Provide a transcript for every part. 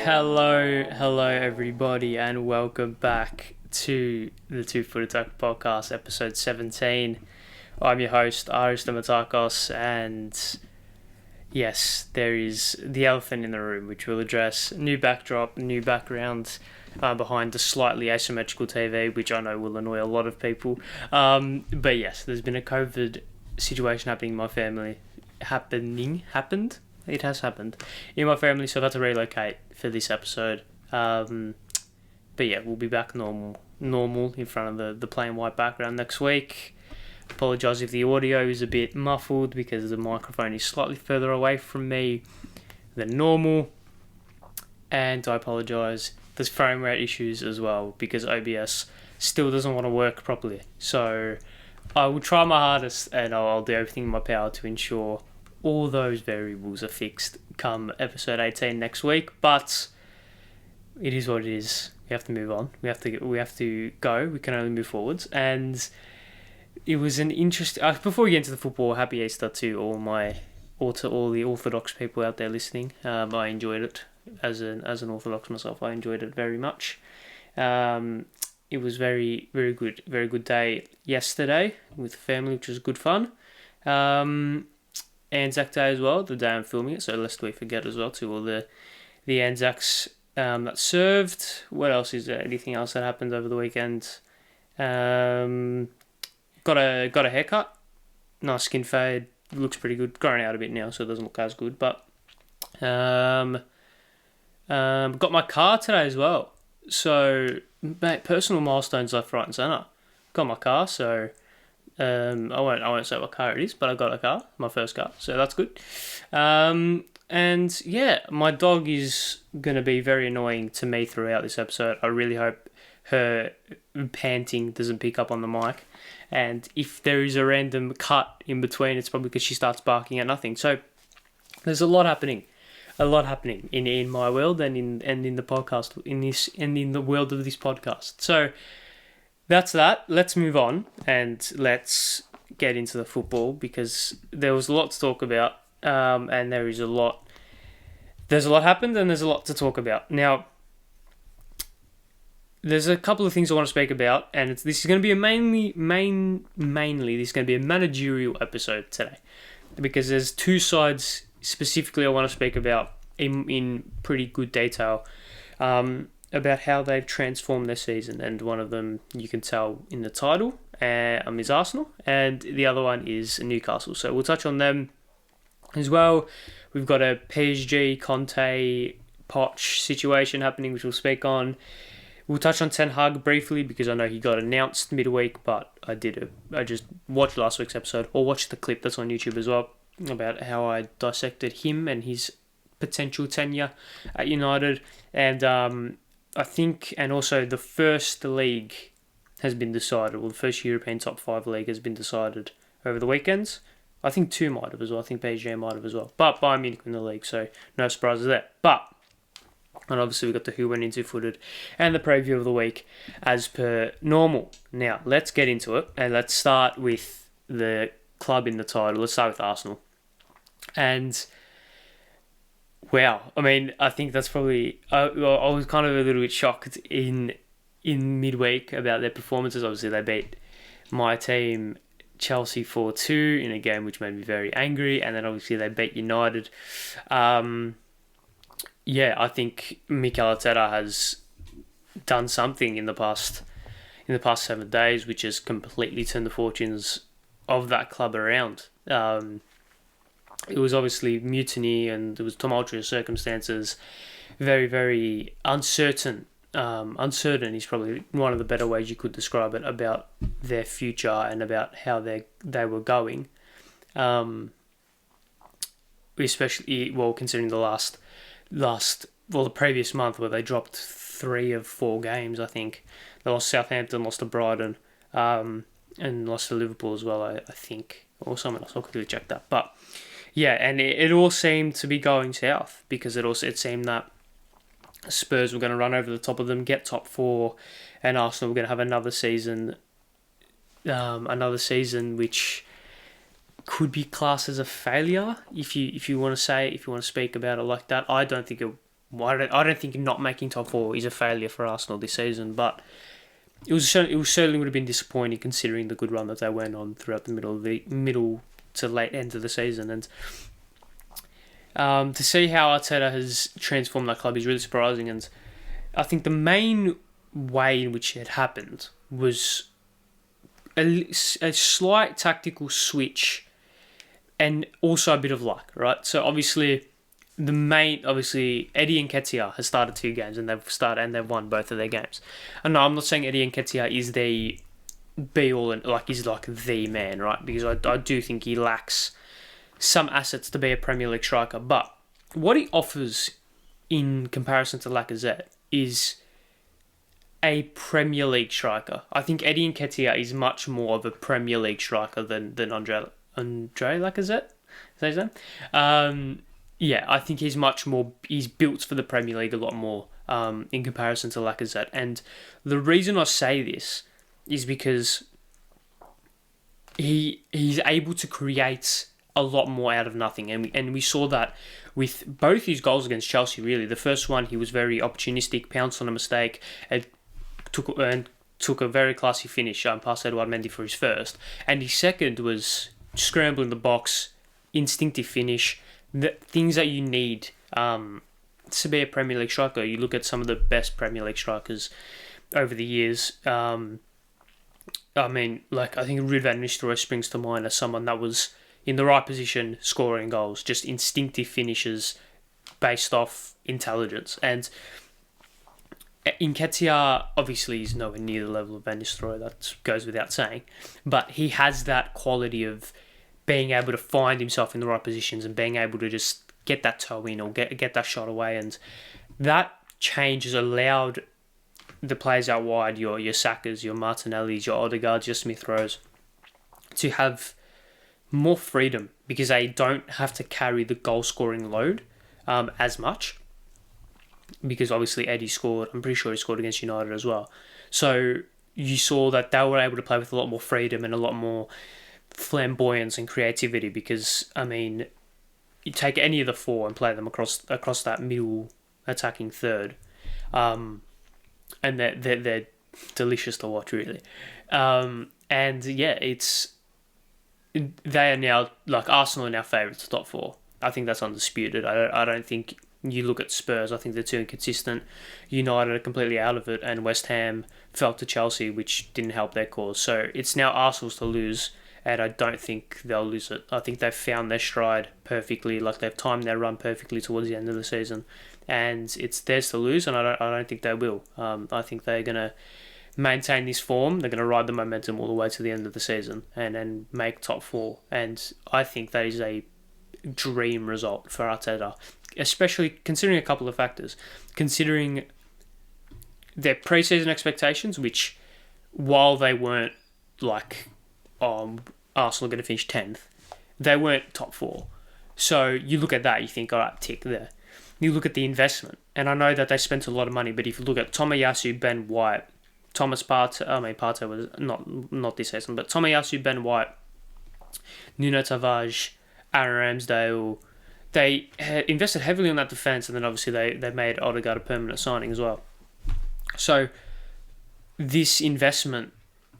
Hello everybody, and welcome back to the Two-Foot Attack Podcast, episode 17. I'm your host, Ari Stamatakos, and yes, there is the elephant in the room, which we'll address. New backdrop, new background behind the slightly asymmetrical TV, which I know will annoy a lot of people. But yes, there's been a COVID situation happening in my family. It has happened in my family, so I've had to relocate for this episode. But yeah, we'll be back normal in front of the plain white background next week. Apologise if the audio is a bit muffled because the microphone is slightly further away from me than normal. And I apologise, there's frame rate issues as well because OBS still doesn't want to work properly. So I will try my hardest and I'll do everything in my power to ensure all those variables are fixed come episode 18 next week, but it is what it is. We have to move on. We have to go. We can only move forwards. And it was an interesting. Before we get into the football, happy Easter to all the Orthodox people out there listening. I enjoyed it as an Orthodox myself. I enjoyed it very much. It was very good day yesterday with family, which was good fun. Anzac Day as well, the day I'm filming it, so lest we forget as well to all the Anzacs that served. What else is there? Anything else that happened over the weekend? Got a haircut, nice skin fade, looks pretty good. Growing out a bit now, so it doesn't look as good. But got my car today as well. So mate, personal milestones left, right, and centre. Got my car, so. I won't say what car it is, but I got a car, my first car, so that's good. And yeah, my dog is going to be very annoying to me throughout this episode. I really hope her panting doesn't pick up on the mic. And if there is a random cut in between, it's probably because she starts barking at nothing. So there's a lot happening in my world and in the podcast, in the world of this podcast. So that's that. Let's move on and let's get into the football because there was a lot to talk about, and there's a lot happened and there's a lot to talk about. Now, there's a couple of things I want to speak about, and this is going to be mainly this is going to be a managerial episode today because there's two sides specifically I want to speak about in pretty good detail. About how they've transformed their season, and one of them you can tell in the title is Arsenal, and the other one is Newcastle. So we'll touch on them as well. We've got a PSG, Conte, Poch situation happening, which we'll speak on. We'll touch on Ten Hag briefly because I know he got announced midweek, but I just watched last week's episode or watched the clip that's on YouTube as well about how I dissected him and his potential tenure at United, and I think, and also the first league has been decided. Well, the first European top 5 league has been decided over the weekends. I think 2 might have as well. I think PSG might have as well. But Bayern Munich in the league, so no surprises there. And obviously we've got the Who Went Into Footed and the preview of the week as per normal. Now, let's get into it, and let's start with the club in the title. Let's start with Arsenal. And wow, I mean, I think that's probably. I was kind of a little bit shocked in midweek about their performances. Obviously, they beat my team, Chelsea, 4-2 in a game which made me very angry, and then obviously they beat United. I think Mikel Arteta has done something in the past 7 days, which has completely turned the fortunes of that club around. It was obviously mutiny and there was tumultuous circumstances, very, very uncertain. Uncertain is probably one of the better ways you could describe it about their future and about how they were going. Especially, well, considering the the previous month where they dropped 3 of 4 games, I think. They lost Southampton, lost to Brighton, and lost to Liverpool as well, I think. Or someone else, I'll quickly check that. But yeah, and it all seemed to be going south because it seemed that Spurs were going to run over the top of them, get top 4, and Arsenal were going to have another season which could be classed as a failure if you want to speak about it like that. I don't think I don't think not making top four is a failure for Arsenal this season, but it certainly would have been disappointing considering the good run that they went on throughout the middle to late end of the season. And to see how Arteta has transformed that club is really surprising. And I think the main way in which it happened was a slight tactical switch and also a bit of luck, right? So obviously Eddie Nketiah has started 2 games and they've won both of their games. And no, I'm not saying Eddie Nketiah is the be all and is like the man, right? Because I do think he lacks some assets to be a Premier League striker, but what he offers in comparison to Lacazette is a Premier League striker. I think Eddie Nketiah is much more of a Premier League striker than Andre Lacazette. Is that his name? Yeah, I think he's built for the Premier League a lot more in comparison to Lacazette. And the reason I say this is because he's able to create a lot more out of nothing. And we saw that with both his goals against Chelsea, really. The first one, he was very opportunistic, pounced on a mistake, and took a very classy finish past Edouard Mendy for his first. And his second was scrambling the box, instinctive finish, the things that you need to be a Premier League striker. You look at some of the best Premier League strikers over the years. I think Ruud van Nistelrooy springs to mind as someone that was in the right position, scoring goals, just instinctive finishes based off intelligence. And Nketiah obviously is nowhere near the level of Van Nistelrooy, that goes without saying, but he has that quality of being able to find himself in the right positions and being able to just get that toe in or get that shot away. And that change has allowed the players out wide, your Sakas, your Martinellis, your Odegaards, your Smith Rowes, to have more freedom because they don't have to carry the goal-scoring load as much. Because obviously Eddie scored, I'm pretty sure he scored against United as well. So you saw that they were able to play with a lot more freedom and a lot more flamboyance and creativity because, you take any of the 4 and play them across that middle attacking third, and they're delicious to watch, really. They are now, Arsenal are now favourites to top 4. I think that's undisputed. I don't think you look at Spurs, I think they're too inconsistent. United are completely out of it, and West Ham fell to Chelsea, which didn't help their cause. So it's now Arsenal's to lose, and I don't think they'll lose it. I think they've found their stride perfectly, they've timed their run perfectly towards the end of the season, and it's theirs to lose, and I don't think they will. I think they're going to maintain this form. They're going to ride the momentum all the way to the end of the season and make top 4. And I think that is a dream result for Arteta, especially considering a couple of factors. Considering their pre-season expectations, which, while they weren't Arsenal going to finish 10th, they weren't top 4. So you look at that, you think, all right, tick there. You look at the investment, and I know that they spent a lot of money, but if you look at Tomiyasu, Ben White, Thomas Partey, Partey was not this season, but Tomiyasu, Ben White, Nuno Tavares, Aaron Ramsdale, they had invested heavily on that defence, and then obviously they made Odegaard a permanent signing as well. So this investment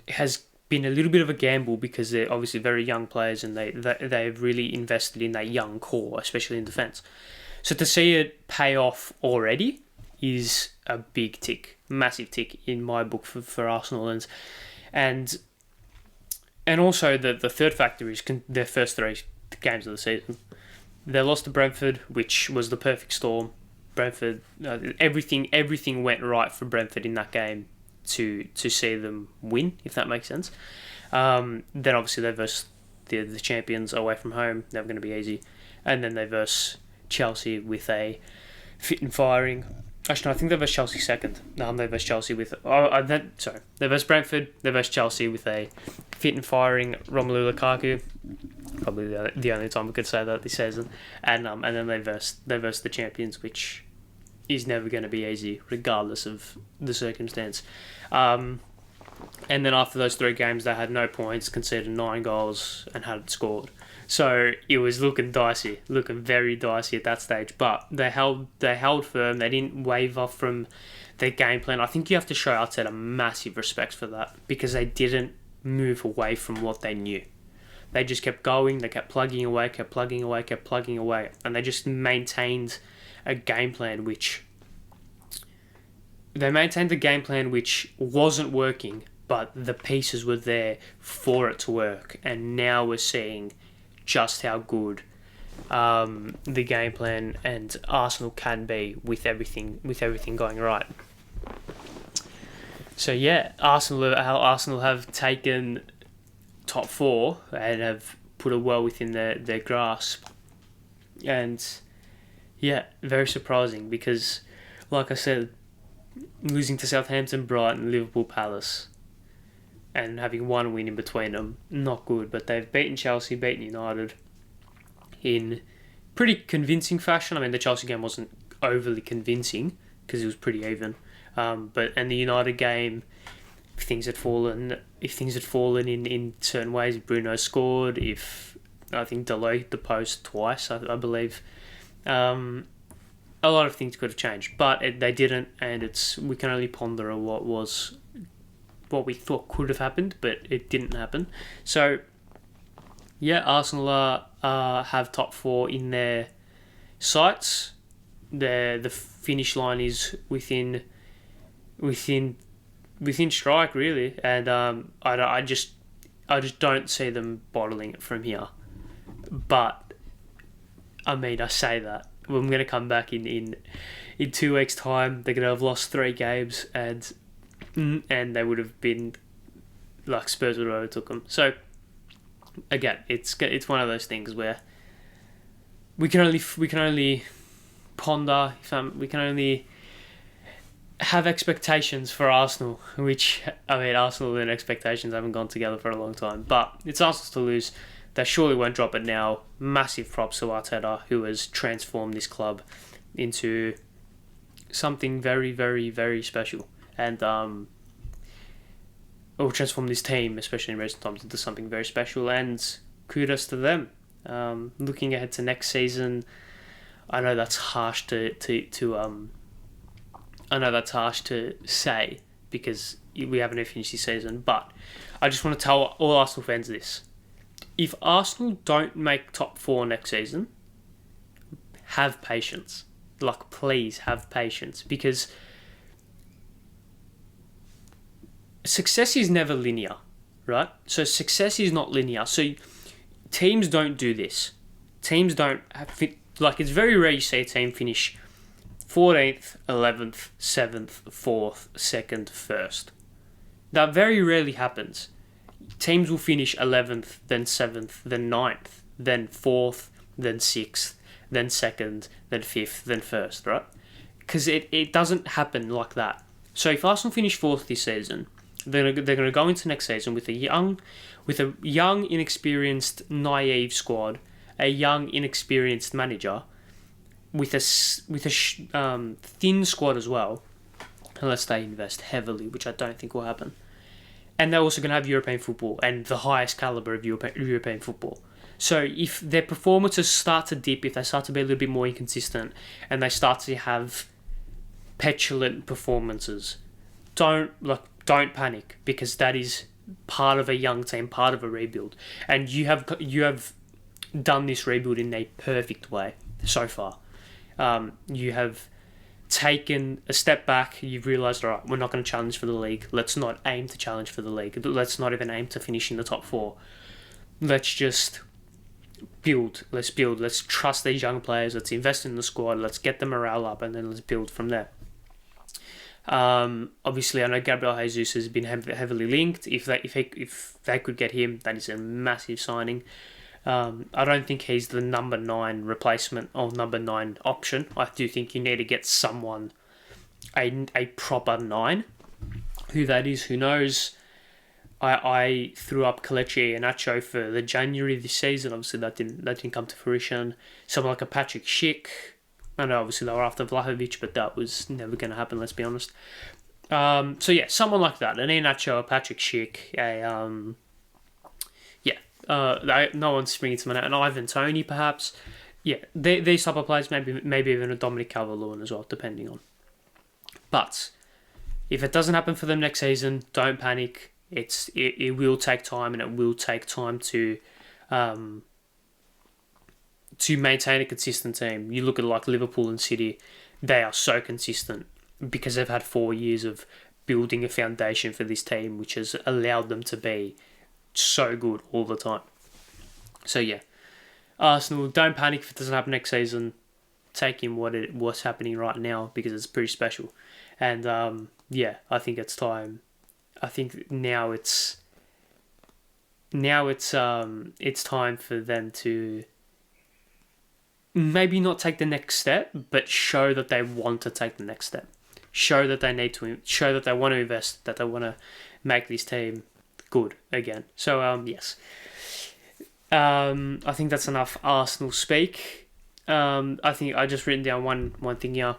has been a little bit of a gamble because they're obviously very young players, and they've really invested in that young core, especially in defence. So to see it pay off already is a big tick, massive tick in my book for Arsenal, and also the third factor is their first 3 games of the season. They lost to Brentford, which was the perfect storm. Brentford, everything went right for Brentford in that game to see them win, if that makes sense. Then obviously they verse the champions away from home. Never going to be easy. And then they verse Chelsea with a fit and firing. Actually, no, I think they verse Chelsea second. They verse Chelsea with... They verse Brentford. They verse Chelsea with a fit and firing Romelu Lukaku. Probably the only time we could say that this season. And then they verse the champions, which is never going to be easy, regardless of the circumstance. And then after those 3 games, they had no points, conceded 9 goals, and hadn't scored. So it was looking dicey, looking very dicey at that stage. But they held firm. They didn't waver from their game plan. I think you have to show Arteta massive respect for that, because they didn't move away from what they knew. They just kept going. They kept plugging away, and they just maintained a game plan which wasn't working, but the pieces were there for it to work. And now we're seeing just how good the game plan and Arsenal can be with everything going right. So yeah, Arsenal have taken top four and have put it well within their grasp. And yeah, very surprising, because like I said, losing to Southampton, Brighton, Liverpool, Palace, and having one win in between them, not good. But they've beaten Chelsea, beaten United in pretty convincing fashion. I mean, the Chelsea game wasn't overly convincing because it was pretty even. And the United game, if things had fallen in certain ways, Bruno scored. If I think Delay hit the post twice, I believe. A lot of things could have changed, but they didn't, and we can only ponder on what we thought could have happened, but it didn't happen. So yeah, Arsenal have top four in their sights. The finish line is within strike, really, and I just don't see them bottling it from here. But I mean, I say that I'm going to come back in 2 weeks' time. They're going to have lost 3 games, and they would have been like Spurs would have overtook them. So again, it's one of those things where we can only ponder. We can only have expectations for Arsenal, which, I mean, Arsenal and expectations haven't gone together for a long time. But it's Arsenal to lose. They surely won't drop it now. Massive props to Arteta, who has transformed this club into something very, very, very special. And or transform this team, especially in recent times, into something very special. And kudos to them. Looking ahead to next season, I know that's harsh to say, because we haven't finished this season. But I just want to tell all Arsenal fans this. If Arsenal don't make top 4 next season, have patience. Like, please have patience, because success is never linear, right? So success is not linear. So teams don't do this. Teams don't like, it's very rare you see a team finish 14th, 11th, 7th, 4th, 2nd, 1st. That very rarely happens. Teams will finish 11th, then 7th, then 9th, then 4th, then 6th, then 2nd, then 5th, then 1st, right? Because it doesn't happen like that. So if Arsenal finish 4th this season, they're going to go into next season with a young, inexperienced, naive squad, a young, inexperienced manager, with a thin squad as well, unless they invest heavily, which I don't think will happen. And they're also going to have European football and the highest calibre of European football. So if their performances start to dip, if they start to be a little bit more inconsistent, and they start to have petulant performances, don't panic, because that is part of a young team, part of a rebuild. And you have done this rebuild in a perfect way so far. You have taken a step back. You've realised, all right, we're not going to challenge for the league. Let's not aim to challenge for the league. Let's not even aim to finish in the top 4. Let's just build. Let's build. Let's trust these young players. Let's invest in the squad. Let's get the morale up, and then let's build from there. Obviously, I know Gabriel Jesus has been heavily linked. If they could get him, that is a massive signing. I don't think he's the number 9 replacement or number 9 option. I do think you need to get someone, a proper 9. Who that is, who knows? I threw up Kelechi Iheanacho for the January this season. Obviously, that didn't come to fruition. Someone like a Patrick Schick. I know, obviously, they were after Vlahovic, but that was never going to happen, let's be honest. So, yeah, someone like that. An Iheanacho, a Patrick Schick, No one's springing to my name. And Ivan Toney, perhaps. Yeah, these type of players, maybe even a Dominic Calvert-Lewin as well, depending on. But if it doesn't happen for them next season, don't panic. It will take time, and it will take time to maintain a consistent team. You look at like Liverpool and City, they are so consistent because they've had 4 years of building a foundation for this team, which has allowed them to be so good all the time. So yeah, Arsenal, don't panic if it doesn't happen next season. Take in what's happening right now because it's pretty special. And I think it's time. I think now it's time for them to maybe not take the next step, but show that they want to take the next step. Show that they need to. Show that they want to invest. That they want to make this team good again. So yes. I think that's enough Arsenal speak. I think I just written down one thing here.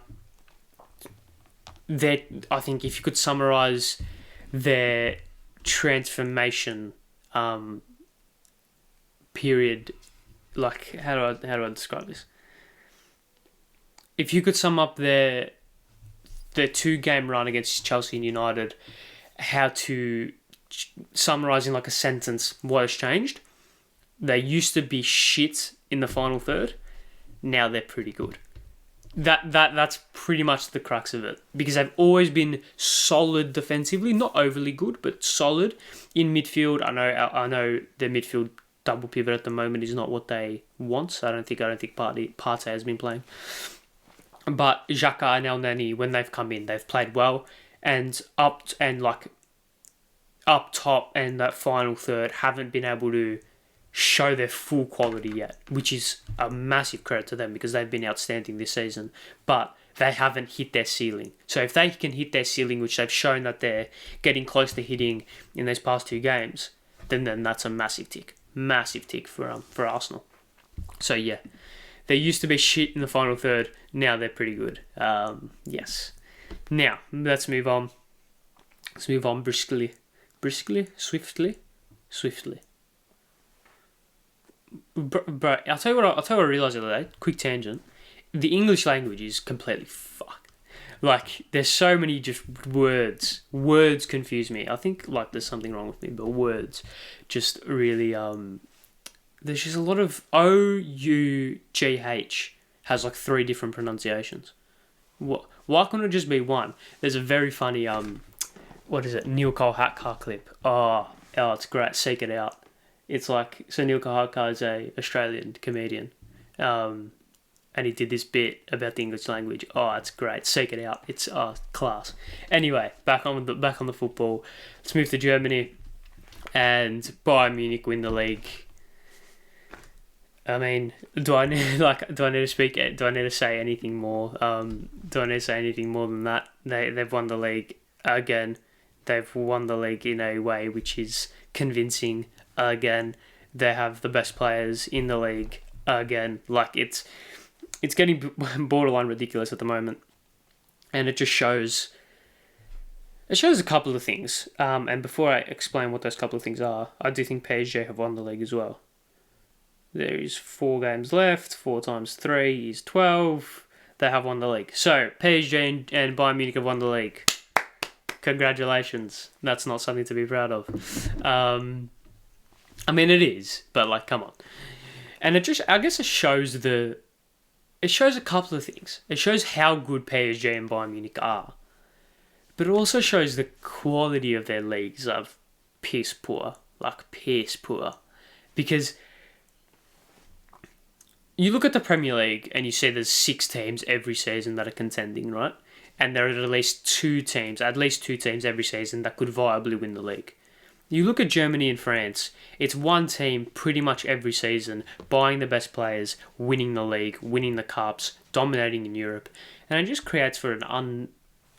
I think if you could summarise their transformation period, like how do I describe this? If you could sum up their 2-game run against Chelsea and United, how to summarise in like a sentence what has changed. They used to be shit in the final third. Now they're pretty good. That's pretty much the crux of it. Because they've always been solid defensively, not overly good, but solid in midfield. I know their midfield double pivot at the moment is not what they want. I don't think Partey has been playing. But Xhaka and El Neni, when they've come in, they've played well, and up top and that final third haven't been able to show their full quality yet, which is a massive credit to them because they've been outstanding this season, but they haven't hit their ceiling. So if they can hit their ceiling, which they've shown that they're getting close to hitting in these past 2 games, then that's a massive tick for Arsenal. So yeah, they used to be shit in the final third. Now they're pretty good. Yes. Now let's move on. Let's move on briskly, swiftly. Bro, I'll tell you what I realised the other day. Quick tangent. The English language is completely fucked. Like, there's so many just words. Words confuse me. I think, like, there's something wrong with me, but words just really, there's just a lot of O-U-G-H has, like, 3 different pronunciations. Why couldn't it just be one? There's a very funny, Neil Cole Hatkar clip. Oh, it's great. Seek it out. It's like, so Neil Cole Hatkar is a Australian comedian. And he did this bit about the English language. Oh, it's great. Seek it out. It's class. Anyway, back on the football. Let's move to Germany, and Bayern Munich win the league. I mean, do I need to say anything more? Do I need to say anything more than that? They've won the league again. They've won the league in a way which is convincing again. They have the best players in the league again. Like, it's getting borderline ridiculous at the moment, and it just shows. It shows a couple of things. And before I explain what those couple of things are, I do think PSG have won the league as well. There is 4 games left. 4 times 3 is 12. They have won the league. So PSG and Bayern Munich have won the league. Congratulations. That's not something to be proud of. I mean, it is, but like, come on. And it shows a couple of things. It shows how good PSG and Bayern Munich are. But it also shows the quality of their leagues are piss poor. Like, piss poor. Because you look at the Premier League and you see there's 6 teams every season that are contending, right? And there are at least two teams every season that could viably win the league. You look at Germany and France, it's one team pretty much every season buying the best players, winning the league, winning the cups, dominating in Europe. And it just creates for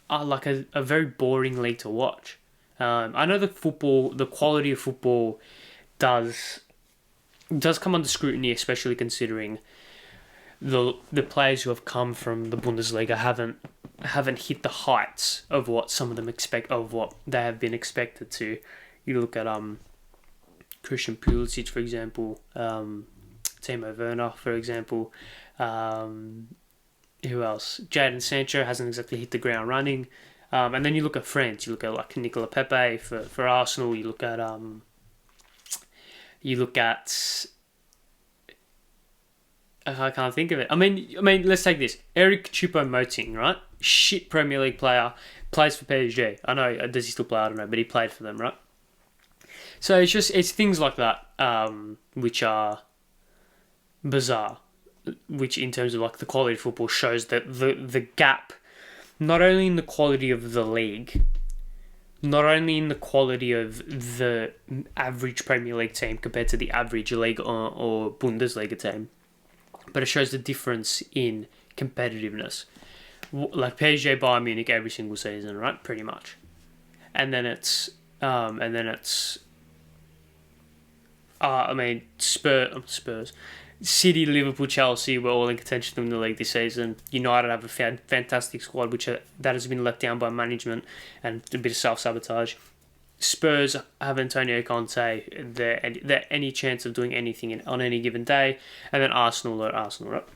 a very boring league to watch. I know the quality of football does come under scrutiny, especially considering the players who have come from the Bundesliga haven't hit the heights of what some of them expect, of what they have been expected to. You look at Christian Pulisic, for example, Timo Werner, for example. Who else? Jadon Sancho hasn't exactly hit the ground running. And then you look at France. You look at like Nicolas Pepe for Arsenal. You look at I can't think of it. I mean, let's take this. Eric Choupo-Moting, right? Shit Premier League player, plays for PSG. I know, does he still play? I don't know, but he played for them, right? So it's things like that, which are bizarre, which in terms of like the quality of football shows that the gap, not only in the quality of the league, not only in the quality of the average Premier League team compared to the average league or Bundesliga team, but it shows the difference in competitiveness. Like PSG, Bayern Munich every single season, right? Pretty much. And then it's Spurs. City, Liverpool, Chelsea were all in contention in the league this season. United have a fantastic squad, that has been let down by management and a bit of self-sabotage. Spurs have Antonio Conte. They're any chance of doing anything on any given day. And then Arsenal are Arsenal, right?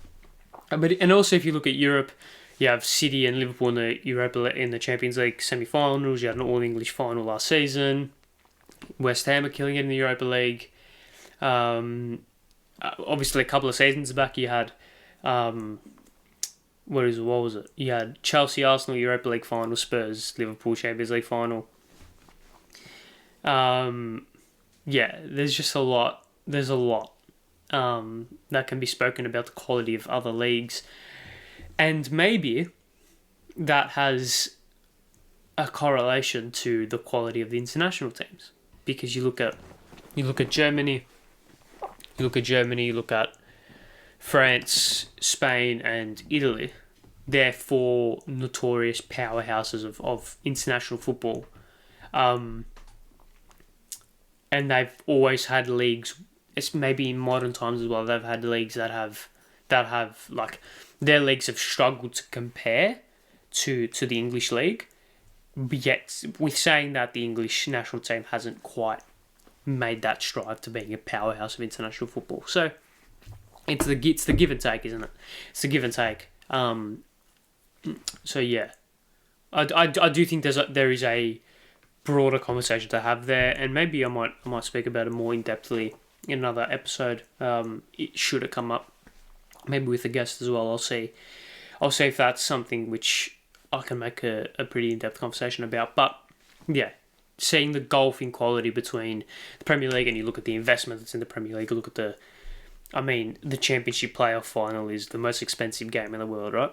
And also, if you look at Europe, you have City and Liverpool in the Champions League semi-finals. You had an all-English final last season. West Ham are killing it in the Europa League. Obviously, a couple of seasons back, you had what was it? You had Chelsea, Arsenal, Europa League final, Spurs, Liverpool, Champions League final. There's just a lot. There's a lot that can be spoken about the quality of other leagues, and maybe that has a correlation to the quality of the international teams, because you look at Germany. You look at France, Spain, and Italy. They're four notorious powerhouses of international football. And they've always had leagues, it's maybe in modern times as well, they've had leagues that have like, their leagues have struggled to compare to the English league. But yet, with saying that, the English national team hasn't quite made that strive to being a powerhouse of international football. So it's the give and take, isn't it? It's the give and take. So yeah, I do think there is a broader conversation to have there, and maybe I might speak about it more in depthly in another episode. Should it come up, maybe with a guest as well. I'll see if that's something which I can make a pretty in-depth conversation about. But yeah, seeing the gulf in quality between the Premier League, and you look at the investment that's in the Premier League, you look at the Championship playoff final is the most expensive game in the world, right?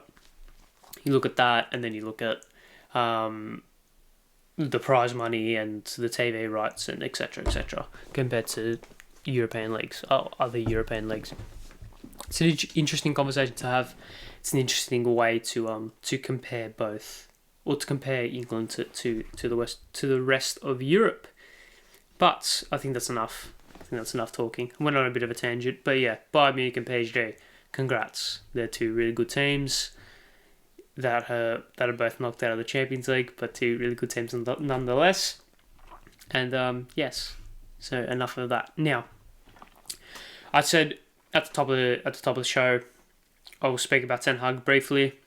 You look at that, and then you look at the prize money and the TV rights and etc., compared to European leagues, other European leagues. It's an interesting conversation to have. It's an interesting way to compare both, or to compare England to the rest of Europe. But I think that's enough. Talking. I went on a bit of a tangent, but yeah, Bayern Munich and PSG, congrats. They're two really good teams that are both knocked out of the Champions League, but two really good teams nonetheless. And yes, so enough of that. Now, I said at the top of the show, I will speak about Ten Hag briefly.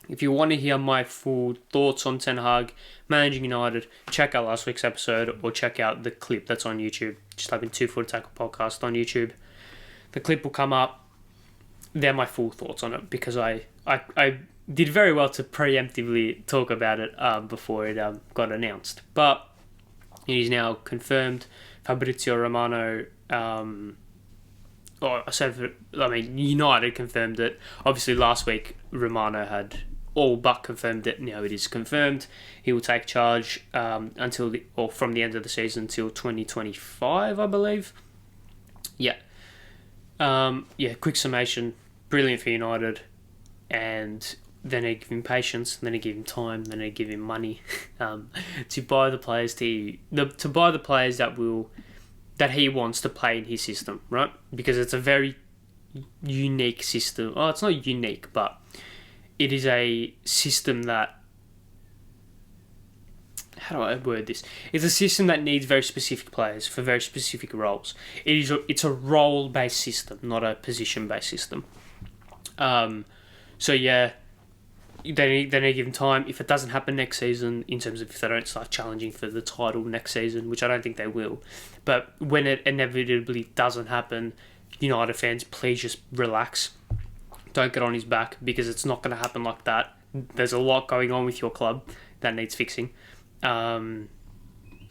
If you want to hear my full thoughts on Ten Hag managing United, check out last week's episode, or check out the clip that's on YouTube. Just type in 2 Foot Tackle Podcast on YouTube. The clip will come up. They're my full thoughts on it, because I did very well to preemptively talk about it before it got announced. But it is now confirmed. Fabrizio Romano, United confirmed it. Obviously, last week Romano had all but confirmed it. Now it is confirmed. He will take charge from the end of the season till 2025, I believe. Yeah. Quick summation. Brilliant for United. And then they give him patience, then they give him time, then they give him money to buy the players that he wants to play in his system, right? Because it's a very unique system. Oh, it's not unique, but it is a system that how do I word this? It's a system that needs very specific players for very specific roles. It's a role-based system, not a position-based system. So yeah, they need to give them time. If it doesn't happen next season, in terms of if they don't start challenging for the title next season, which I don't think they will, but when it inevitably doesn't happen, United fans, please just relax. Don't get on his back, because it's not going to happen like that. There's a lot going on with your club that needs fixing.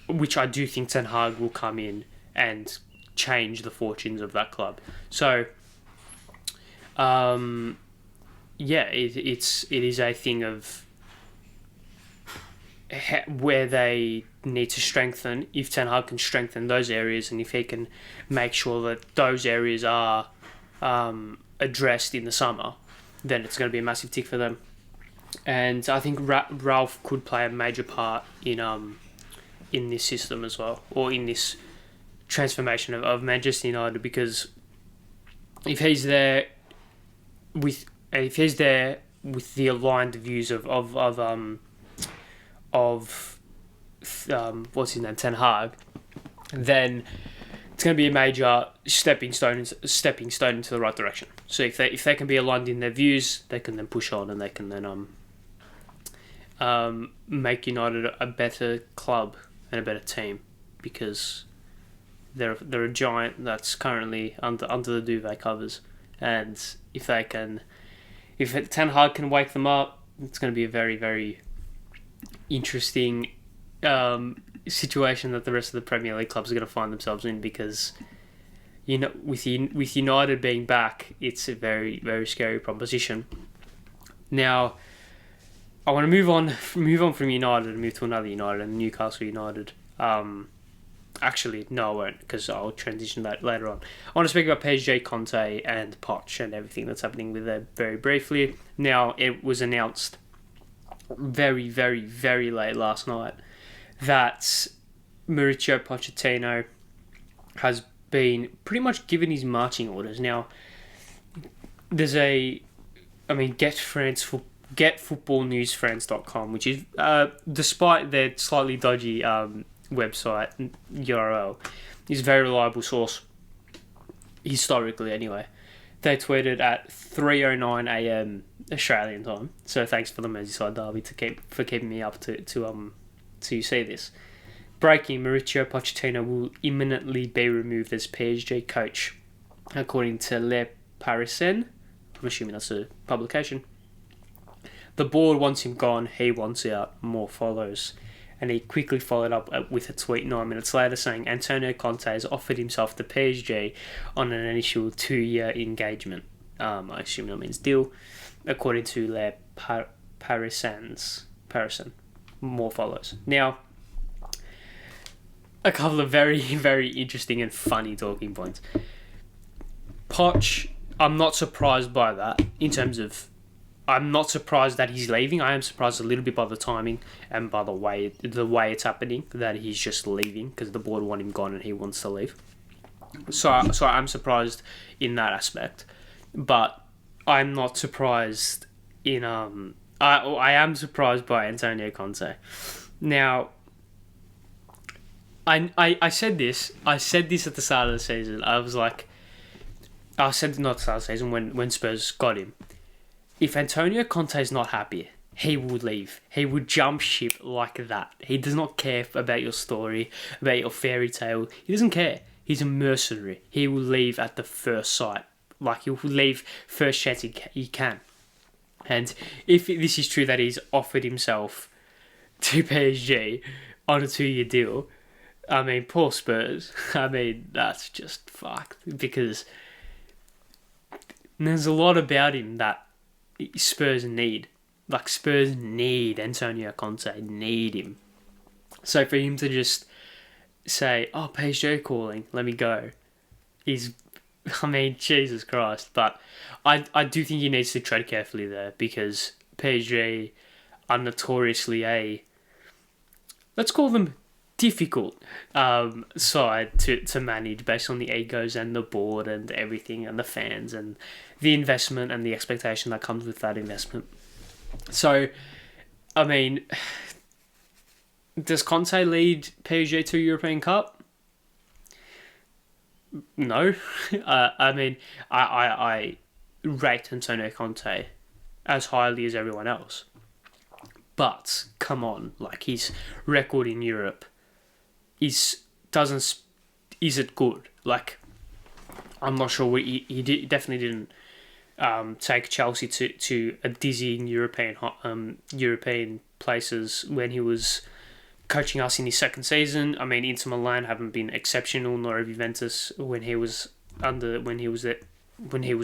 Which I do think Ten Hag will come in and change the fortunes of that club. So, yeah, it is a thing of where they need to strengthen. If Ten Hag can strengthen those areas, and if he can make sure that those areas are addressed in the summer, then it's going to be a massive tick for them. And I think Ralph could play a major part in this system as well, or in this transformation of Manchester United, because if he's there with the aligned views of what's his name, Ten Hag, then it's going to be a major stepping stone into the right direction. So if they can be aligned in their views, they can then push on, and they can then make United a better club and a better team, because they're a giant that's currently under the duvet covers, and if Ten Hag can wake them up, it's going to be a very, very interesting situation that the rest of the Premier League clubs are going to find themselves in, because with United being back, it's a very, very scary proposition. Now, I want to move on from United and move to another United, and Newcastle United. Actually, no, I won't, because I'll transition that later on. I want to speak about PSG, Conte, and Poch, and everything that's happening with them very briefly. Now, it was announced very, very, very late last night that Mauricio Pochettino has been pretty much given his marching orders. Now, there's getfootballnewsfriends.com, which is, despite their slightly dodgy website URL, is a very reliable source, historically anyway. They tweeted at 3:09 a.m. Australian time, so thanks for the Merseyside derby for keeping me up to see this. Breaking: Mauricio Pochettino will imminently be removed as PSG coach, according to Le Parisien. I'm assuming that's a publication. The board wants him gone, he wants out, more follows. And he quickly followed up with a tweet 9 minutes later saying Antonio Conte has offered himself to PSG on an initial 2-year engagement. I assume that means deal, according to Le Parisien. More follows. Now, a couple of very, very interesting and funny talking points. Poch, I'm not surprised by that, in terms of, I'm not surprised that he's leaving. I am surprised a little bit by the timing and by the way it's happening, that he's just leaving because the board want him gone and he wants to leave. So I'm surprised in that aspect, but I'm not surprised in I am surprised by Antonio Conte. Now, I said this at the start of the season. I said not the start of the season when Spurs got him. If Antonio Conte is not happy, he would leave. He would jump ship like that. He does not care about your story, about your fairy tale. He doesn't care. He's a mercenary. He will leave at the first sight. Like, he will leave first chance he can. And if this is true that he's offered himself to PSG on a 2-year deal, I mean, poor Spurs. I mean, that's just fucked. Because there's a lot about him that Spurs need. Like, Spurs need Antonio Conte, need him. So for him to just say, oh, PSG calling, let me go, is, I mean, Jesus Christ. But I do think he needs to tread carefully there, because PSG are notoriously let's call them difficult side to manage, based on the egos and the board and everything and the fans and the investment and the expectation that comes with that investment. So, I mean, Does Conte lead PSG to European Cup? No. I mean, I rate Antonio Conte as highly as everyone else. But, come on, like, his record in Europe is it good? Like, I'm not sure. He definitely didn't take Chelsea to a dizzying European places when he was coaching us in his second season. I mean, Inter Milan haven't been exceptional, nor Juventus when he was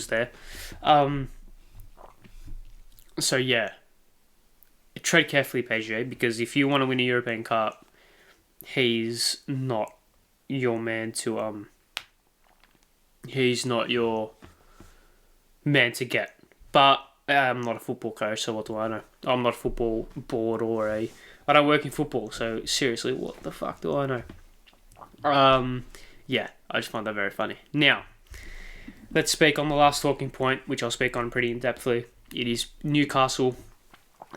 there. So yeah, tread carefully, PSG, because if you want to win a European Cup, he's not your man to He's not your man to get. But I'm not a football coach, so what do I know? I'm not a football board I don't work in football, so seriously, what the fuck do I know? Yeah, I just find that very funny. Now, let's speak on the last talking point, which I'll speak on pretty in-depthly. It is Newcastle,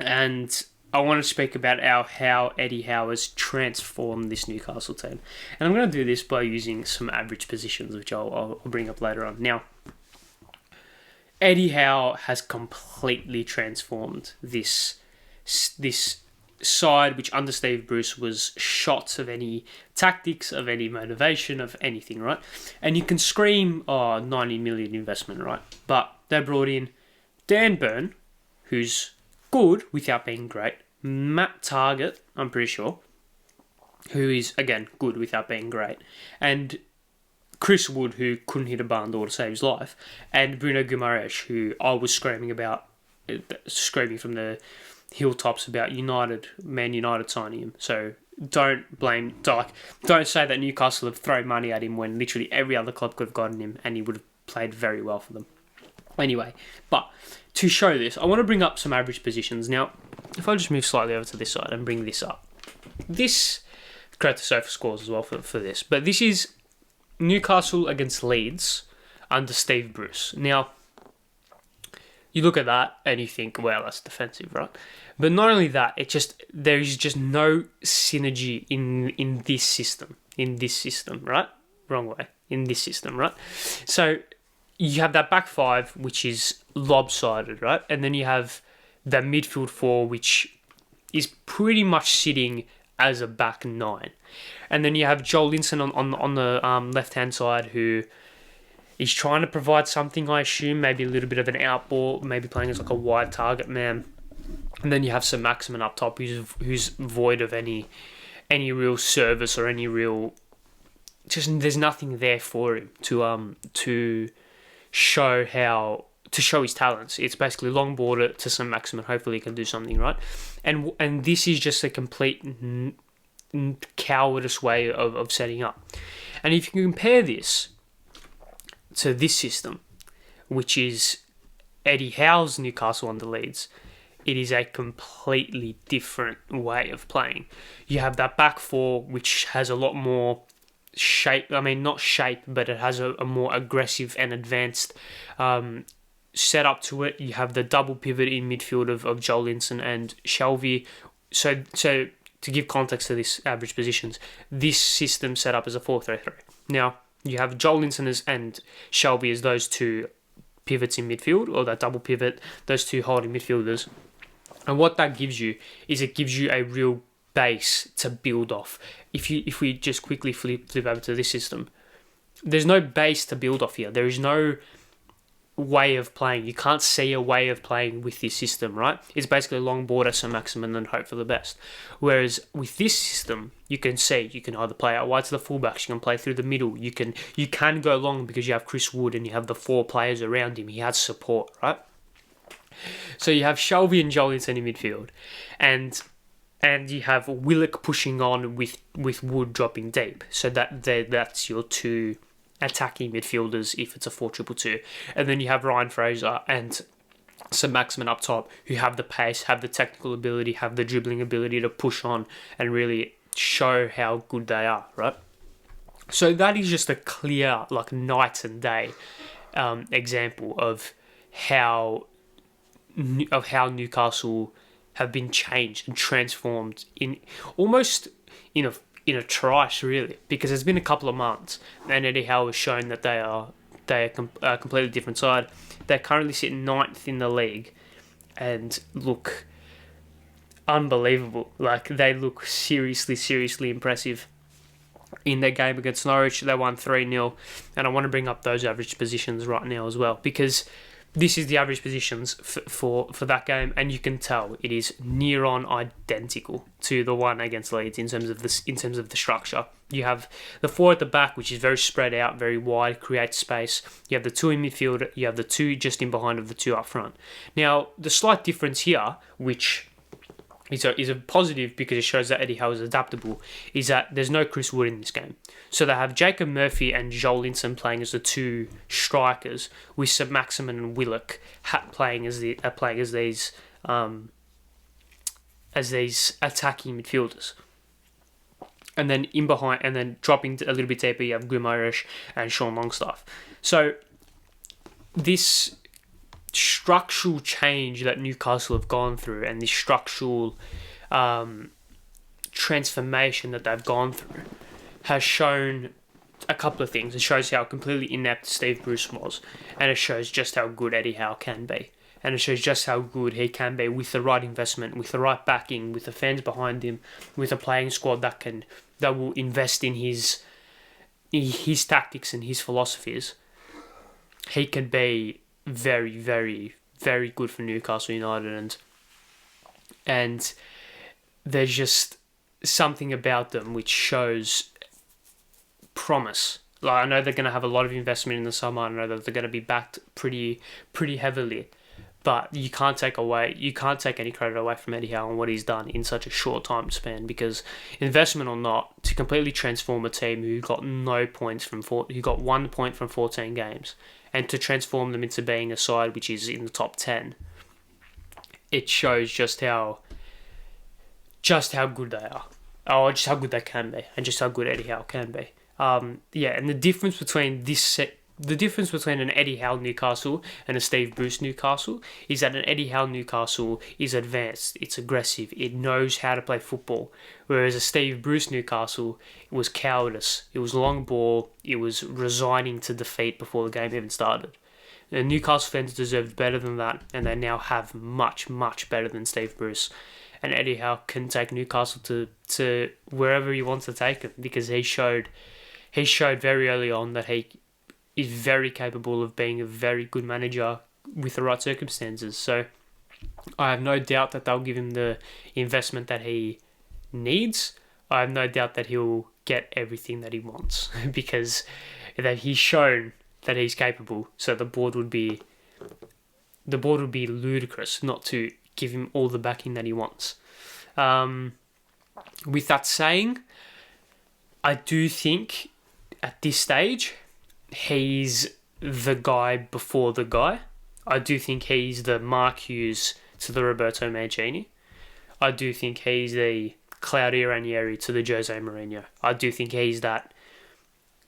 and I want to speak about how Eddie Howe has transformed this Newcastle team. And I'm going to do this by using some average positions, which I'll bring up later on. Now, Eddie Howe has completely transformed this side, which under Steve Bruce was shot of any tactics, of any motivation, of anything, right? And you can scream, 90 million investment, right? But they brought in Dan Burn, who's good without being great. Matt Targett, I'm pretty sure, who is, again, good without being great. And Chris Wood, who couldn't hit a barn door to save his life. And Bruno Guimaraes, who I was screaming from the hilltops about Man United signing him. So don't say that Newcastle have thrown money at him when literally every other club could have gotten him and he would have played very well for them. Anyway, but to show this, I want to bring up some average positions. Now, if I just move slightly over to this side and bring this up. This, credit to Sofa scores as well for this, but this is Newcastle against Leeds under Steve Bruce. Now, you look at that and you think, well, that's defensive, right? But not only that, there is just no synergy in this system. In this system, right? Wrong way. In this system, right? So you have that back five, which is lopsided, right? And then you have the midfield four, which is pretty much sitting as a back nine. And then you have Joel Linson on the left-hand side, who is trying to provide something, I assume, maybe a little bit of an outball, maybe playing as like a wide target man. And then you have St. Maximin up top, who's void of any real service or any real... there's nothing there for him to show his talents. It's basically long border to St. Maximin. Hopefully he can do something, right? And this is just a complete cowardice way of setting up. And if you compare this to this system, which is Eddie Howe's Newcastle under Leeds, it is a completely different way of playing. You have that back four, which has a lot more shape. I mean, not shape, but it has a more aggressive and advanced set up to it. You have the double pivot in midfield of Joel Linson and Shelvey. So to give context to this average positions, this system set up as a 4-3-3. Now, you have Joel Linson and Shelvey as those two pivots in midfield, or that double pivot, those two holding midfielders. And what that gives you is it gives you a real base to build off. If we just quickly flip over to this system, there's no base to build off here. There is no way of playing. You can't see a way of playing with this system, right? It's basically a long border, St. Maximin, and hope for the best. Whereas with this system, you can either play out wide to the fullbacks, you can play through the middle, you can go long because you have Chris Wood and you have the four players around him. He has support, right? So you have Shelvey and Jolinson in midfield, and you have Willock pushing on with Wood dropping deep. So that's your two attacking midfielders if it's a 4-2-2. And then you have Ryan Fraser and St. Maximin up top, who have the pace, have the technical ability, have the dribbling ability to push on and really show how good they are, right? So that is just a clear, like, night and day example of how Newcastle have been changed and transformed in almost in a trice, really, because it's been a couple of months and Eddie Howe has shown that they are a completely different side. They're currently sitting 9th in the league and look unbelievable. Like, they look seriously impressive. In their game against Norwich, they won 3-0, and I want to bring up those average positions right now as well, because this is the average positions for that game, and you can tell it is near on identical to the one against Leeds in terms of the structure. You have the 4 at the back, which is very spread out, very wide, creates space. You have the 2 in midfield. You have the 2 just in behind of the 2 up front. Now, the slight difference here, which is a positive because it shows that Eddie Howe is adaptable, is that there's no Chris Wood in this game. So they have Jacob Murphy and Joelinton playing as the 2 strikers, with St. Maximin and Willock playing as these attacking midfielders. And then in behind, and then dropping a little bit deeper, you have Guimaraes and Sean Longstaff. So this structural change that Newcastle have gone through, and this structural transformation that they've gone through, has shown a couple of things. It shows how completely inept Steve Bruce was, and it shows just how good Eddie Howe can be, and it shows just how good he can be with the right investment, with the right backing, with the fans behind him, with a playing squad that will invest in his tactics and his philosophies. He can be very, very, very good for Newcastle United, and there's just something about them which shows promise. Like, I know they're going to have a lot of investment in the summer. I know that they're going to be backed pretty heavily, but you can't take any credit away from Eddie Howe and what he's done in such a short time span. Because investment or not, to completely transform a team who got 1 point from 14 games, and to transform them into being a side which is in the top 10, it shows just how good they are, or just how good they can be, and just how good Eddie Howe can be. And the difference between an Eddie Howe Newcastle and a Steve Bruce Newcastle is that an Eddie Howe Newcastle is advanced, it's aggressive, it knows how to play football, whereas a Steve Bruce Newcastle, it was cowardice, it was long ball, it was resigning to defeat before the game even started. And Newcastle fans deserved better than that, and they now have much better than Steve Bruce. And Eddie Howe can take Newcastle to wherever he wants to take them, because he showed very early on that he is very capable of being a very good manager with the right circumstances. So I have no doubt that they'll give him the investment that he needs. I have no doubt that he'll get everything that he wants because that he's shown that he's capable. So the board would be ludicrous not to give him all the backing that he wants. With that saying, I do think at this stage he's the guy before the guy. I do think he's the Mark Hughes to the Roberto Mancini. I do think he's the Claudio Ranieri to the Jose Mourinho. I do think he's that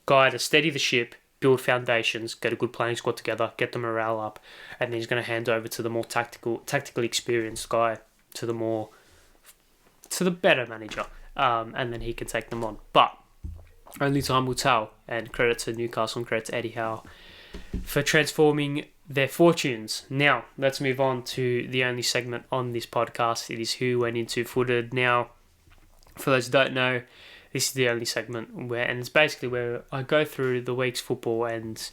guy to steady the ship, build foundations, get a good playing squad together, get the morale up, and then he's going to hand over to the more tactically experienced guy, to the better manager, and then he can take them on. But only time will tell, and credit to Newcastle and credit to Eddie Howe for transforming their fortunes. Now, let's move on to the only segment on this podcast. It is Who Went Into Footed. Now, for those who don't know, this is the only segment and it's basically where I go through the week's football and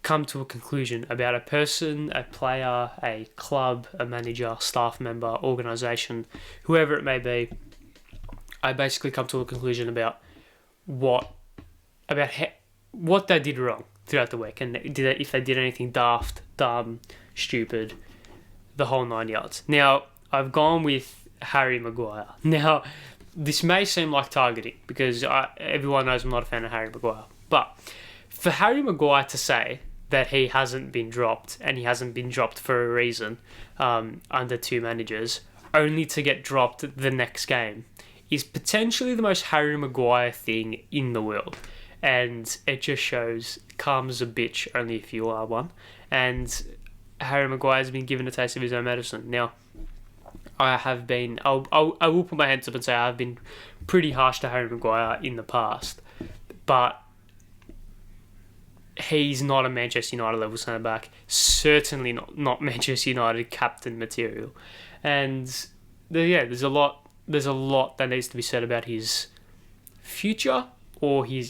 come to a conclusion about a person, a player, a club, a manager, staff member, organisation, whoever it may be. I basically come to a conclusion about what they did wrong throughout the week, and if they did anything daft, dumb, stupid, the whole 9 yards. Now, I've gone with Harry Maguire. Now, this may seem like targeting, because everyone knows I'm not a fan of Harry Maguire, but for Harry Maguire to say that he hasn't been dropped, and he hasn't been dropped for a reason, under 2 managers, only to get dropped the next game, is potentially the most Harry Maguire thing in the world. And it just shows karma's a bitch only if you are one. And Harry Maguire has been given a taste of his own medicine. Now, I will put my hands up and say I have been pretty harsh to Harry Maguire in the past, but he's not a Manchester United level centre back. Certainly not Manchester United captain material, and there's a lot that needs to be said about his future or his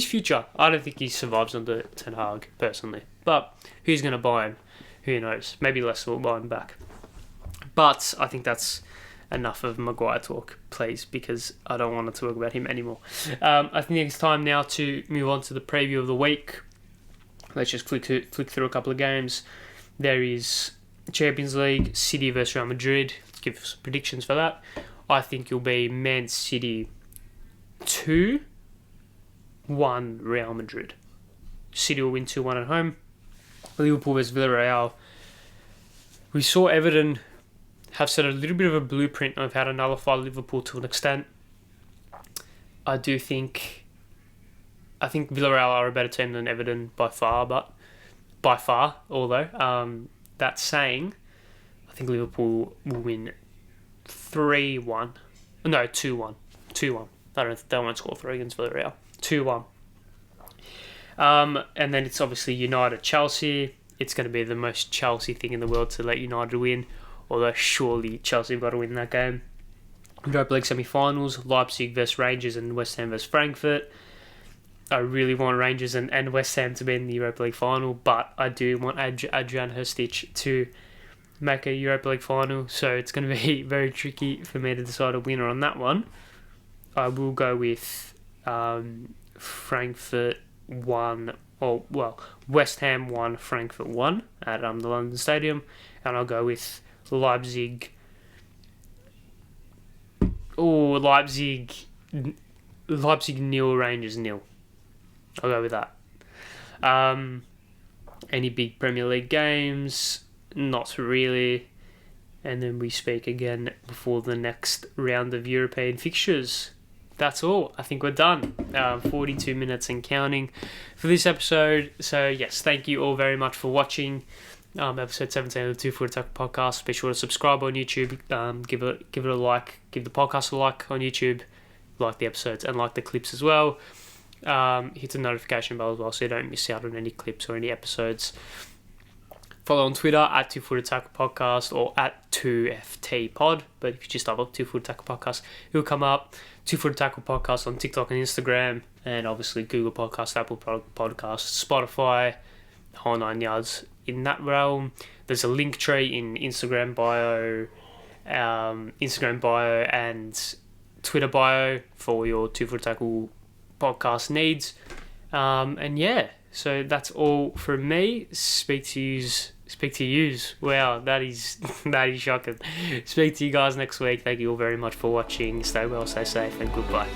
future. I don't think he survives under Ten Hag personally, but who's going to buy him? Who knows? Maybe Leicester will buy him back. But I think that's enough of Maguire talk, please, because I don't want to talk about him anymore. I think it's time now to move on to the preview of the week. Let's just flick through a couple of games. There is Champions League, City versus Real Madrid. Let's give some predictions for that. I think it'll be Man City 2-1 Real Madrid. City will win 2-1 at home. Liverpool versus Villarreal. We saw Everton have set a little bit of a blueprint of how to nullify Liverpool to an extent. I think Villarreal are a better team than Everton by far, although that saying, I think Liverpool will win 3-1. No, 2-1. 2-1. They won't score 3 against Villarreal. 2-1. And then it's obviously United-Chelsea. It's going to be the most Chelsea thing in the world to let United win, although surely Chelsea have got to win that game. Europa League semi-finals, Leipzig versus Rangers and West Ham versus Frankfurt. I really want Rangers and West Ham to be in the Europa League final, but I do want Adrian Hrstić to make a Europa League final, so it's going to be very tricky for me to decide a winner on that one. I will go with Frankfurt 1, West Ham 1, Frankfurt 1 at the London Stadium, and I'll go with Leipzig. Leipzig 0, Rangers 0. I'll go with that. Any big Premier League games? Not really. And then we speak again before the next round of European fixtures. That's all. I think we're done. 42 minutes and counting for this episode. So yes, thank you all very much for watching episode 17 of the 2 Foot Attack podcast. Be sure to subscribe on YouTube. Give it a like. Give the podcast a like on YouTube. Like the episodes and like the clips as well. Hit the notification bell as well so you don't miss out on any clips or any episodes. Follow on Twitter at 2 Foot Attack Podcast or at 2FTPod. But if you just type up 2 Foot Attack Podcast, it'll come up. 2 Foot Attack Podcast on TikTok and Instagram, and obviously Google Podcasts, Apple Podcasts, Spotify, the whole 9 yards in that realm. There's a link tree in Instagram bio and Twitter bio for your 2 Foot Tackle podcast needs. And yeah, so that's all from me. Speak to yous. Wow, that is shocking. Speak to you guys next week. Thank you all very much for watching. Stay well, stay safe, and goodbye.